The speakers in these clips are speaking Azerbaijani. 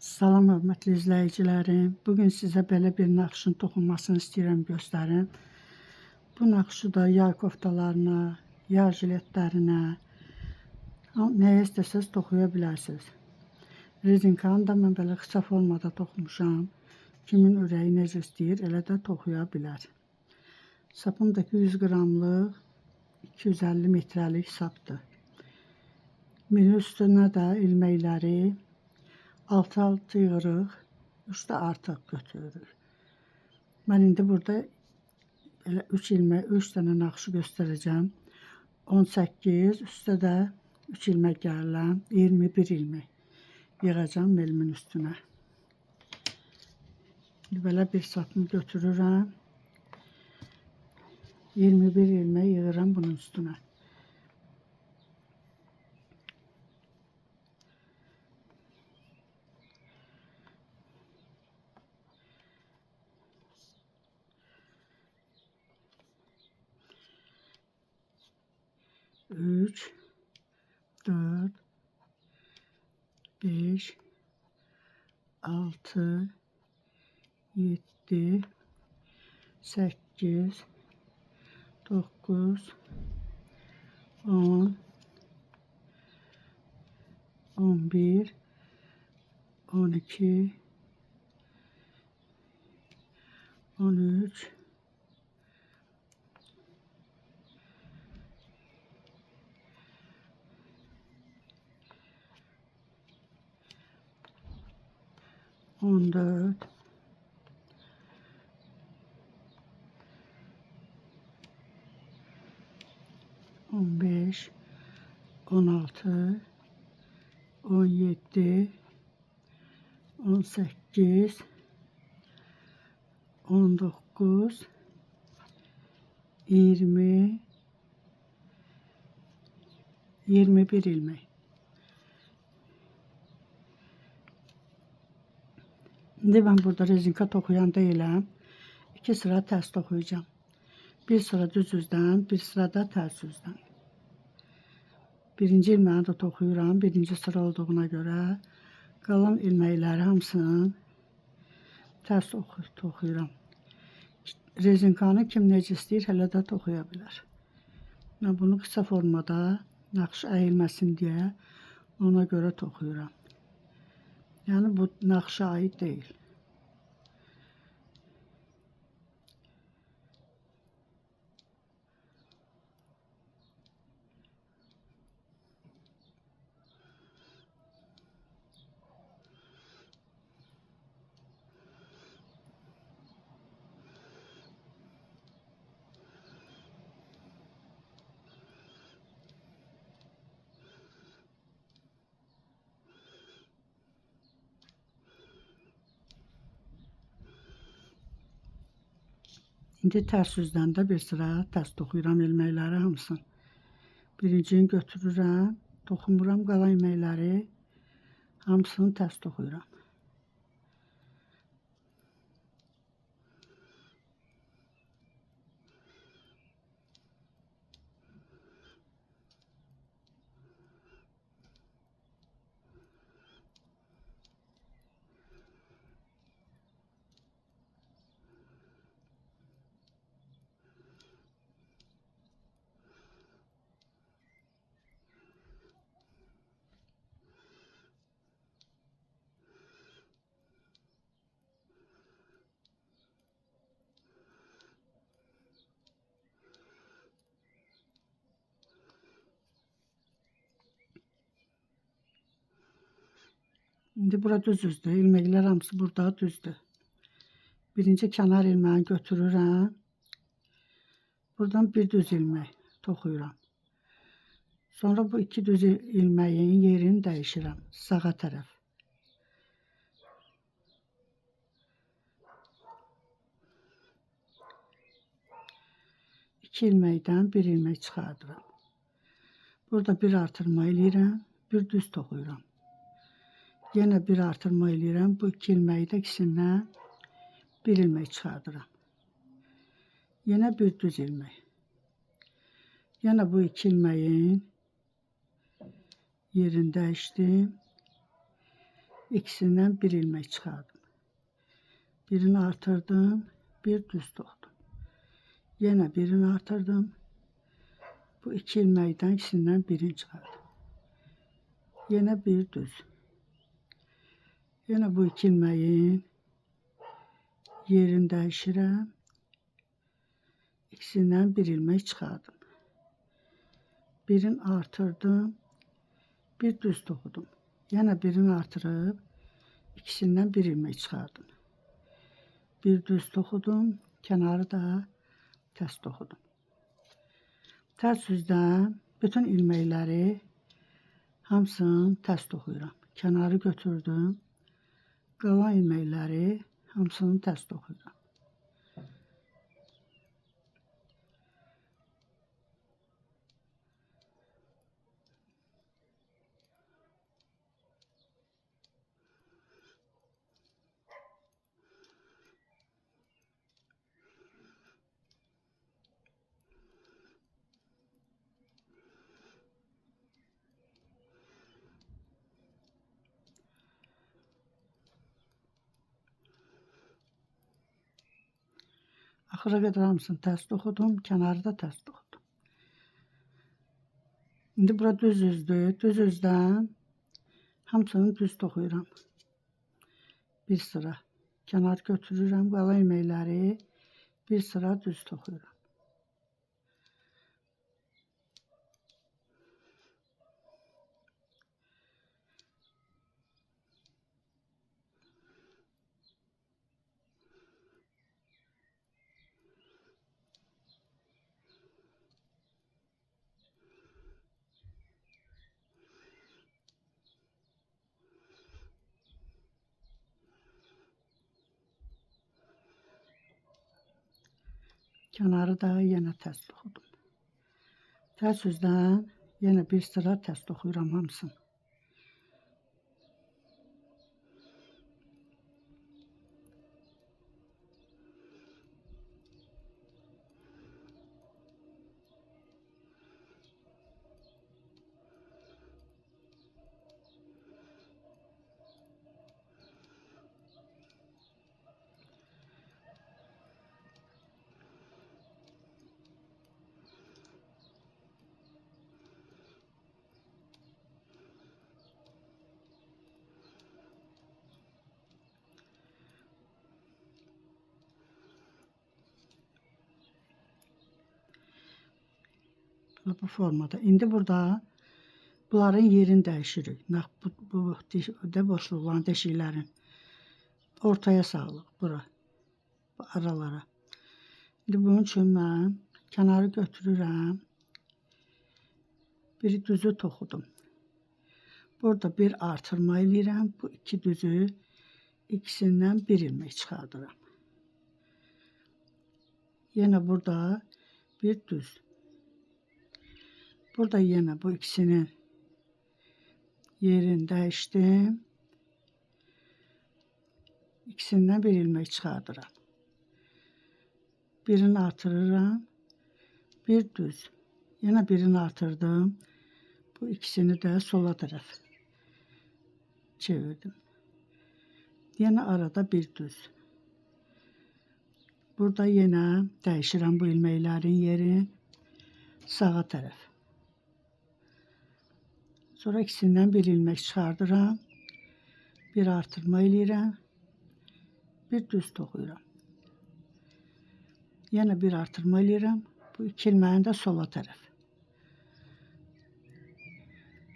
Salam hörmətli izləyicilərim. Bugün sizə belə bir naxışın toxunmasını istəyirəm göstərim. Bu naxışı da yay koftalarına, yay jiletlərinə, nəyə istəsəz toxuya bilərsiniz. Rezinkanı da mən belə xısa formada toxumuşam. Kimin ürəyi necə istəyir, elə də toxuya bilər. Sapımdakı 100 qramlıq 250 metrəlik sapdır. Milin üstünə də ilməkləri 6-6 yığırıq, 3 də artıq götürürük. Mən indi burada elə 3 ilmək, 3 dənə naxışı göstərəcəm. 18, üstə də 3 ilmək gəlirəm, 21 ilmək yığacam milimin üstünə. Belə bir sapımı götürürəm, 21 ilmək yığıram bunun üstünə. Üç, 4, 5, 6, 7, 8, 9, 10, 11, 12, 13, 14, 15, 16, 17, 18, 19, 20, 21 ilmek. İndi ben burada rezinka toxuyan deyiləm. 2 sıra tərs toxuyacağım. Bir sıra düz üzdən, bir sıra da tərs üzdən. Birinci ilməyi də toxuyuram. Birinci sıra olduğuna görə qalan ilməkləri hamısını tərs toxuyuram. Rezinkanı kim necə istəyir, hələ də toxuya bilər. Mən bunu qısa formada naxış əyilməsin deyə ona görə toxuyuram. Yəni bu naxışa aid deyil. İndi tərs üzdən də bir sıra tərs toxuyuram ilməkləri hamısını. Birincini götürürəm, toxumuram qalan ilməkləri, hamısını tərs toxuyuram. İndi bura düz üzdür. İlməklər hamısı burada düzdür. Birinci kənar ilməyi götürürəm. Buradan bir düz ilmək toxuyuram. Sonra bu iki düz ilməyin yerini dəyişirəm. Sağa tərəf. İki ilməkdən bir ilmək çıxardıram. Burada bir artırma eləyirəm. Bir düz toxuyuram. Yenə bir artırma eləyirəm. Bu iki ilməyi də ikisindən bir ilmək çıxardıram. Yenə bir düz ilmək. Yenə bu iki ilməyin yerini dəyişdim. İkisinden bir ilmek çıkardım. Birini artırdım, bir düz toxudum. Yine birini artırdım. Bu iki ilmekten ikisinden birini çıkardım. Yine bir düz. Yine bu iki ilmeğin yerini dəyişirəm. İkisinden bir ilmek çıkardım. Birini artırdım, bir düz toxudum. Yine birini artırıp ikisinden bir ilmek çıkardım. Bir düz toxudum, kenarı da ters toxudum. Ters yüzden bütün ilmekleri hamısını ters toxuyuram. Kenarı götürdüm. Qalan ilmekləri hamısını ters toxuyuram. Axıra qədər hamısını ters toxudum, kənarı da ters toxudum. İndi bura düz üzdür. Düz üzdən hamısını düz toxuyuram. Bir sıra kənar götürürəm, qalan ilməkləri bir sıra düz toxuyuram. Kənarı da yenə ters toxudum. Ters yüzdən yenə bir sıra ters toxuyuram hamısını. Bu formada. İndi burada bunların yerini dəyişirik. Bu boşluqların, deşiklərin ortaya salıq bura, bu aralara. İndi bunun üçün mən kənarı götürürəm. Bir düzü toxudum. Burada bir artırma eləyirəm. Bu iki düzü ikisindən bir ilmek çıxardıram. Yine burada bir düz. Burada yine bu ikisinin yerini dəyişdim. İkisindən bir ilmek çıxardıram. Birini artırıram. Bir düz. Yine birini artırdım. Bu ikisini də sola tərəf çevirdim. Yine arada bir düz. Burada yine dəyişirəm bu ilməklərin yerini sağa tərəf. Sonra ikisindən bir ilmek çıxardıram. Bir artırma eləyirəm. Bir düz toxuyuram. Yine bir artırma eləyirəm. Bu iki ilməyin də sola tərəf.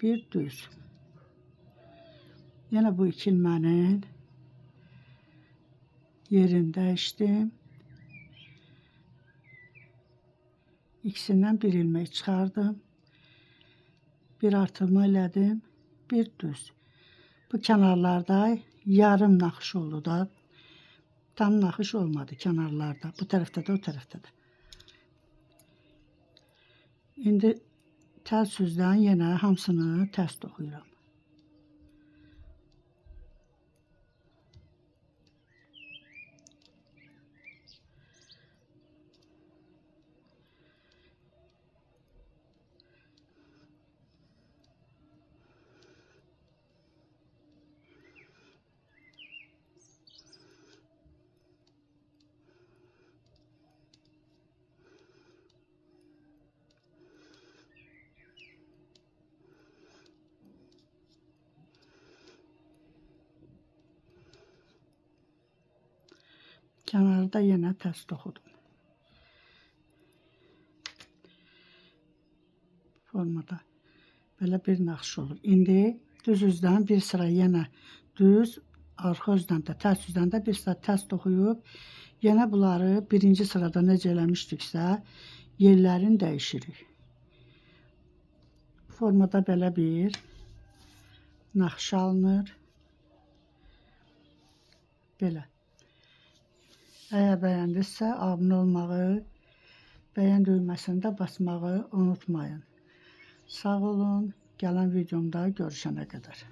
Bir düz. Yine bu iki ilmənin yerini dəyişdim. İkisindən bir ilmek çıxardım. Bir artırma elədim. Bir düz. Bu kənarlarda yarım naxış oldu da. Tam naxış olmadı kənarlarda. Bu tərəfdə də, o tərəfdə də. İndi ters yüzdən yenə hamısını ters toxuyuram. Kənarda yenə tərs toxudum. Formada belə bir naxış olur. İndi düz üzdən bir sıra yenə düz, arxa üzdən də tərs üzdən də bir sıra tərs toxuyub, yenə bunları birinci sırada necə eləmişdiksə yerlərini dəyişirik. Formada belə bir naxış alınır. Belə. Əgər bəyəndinizsə abunə olmağı, bəyən düyməsini də basmağı unutmayın. Sağ olun. Gələn videomda görüşənə qədər.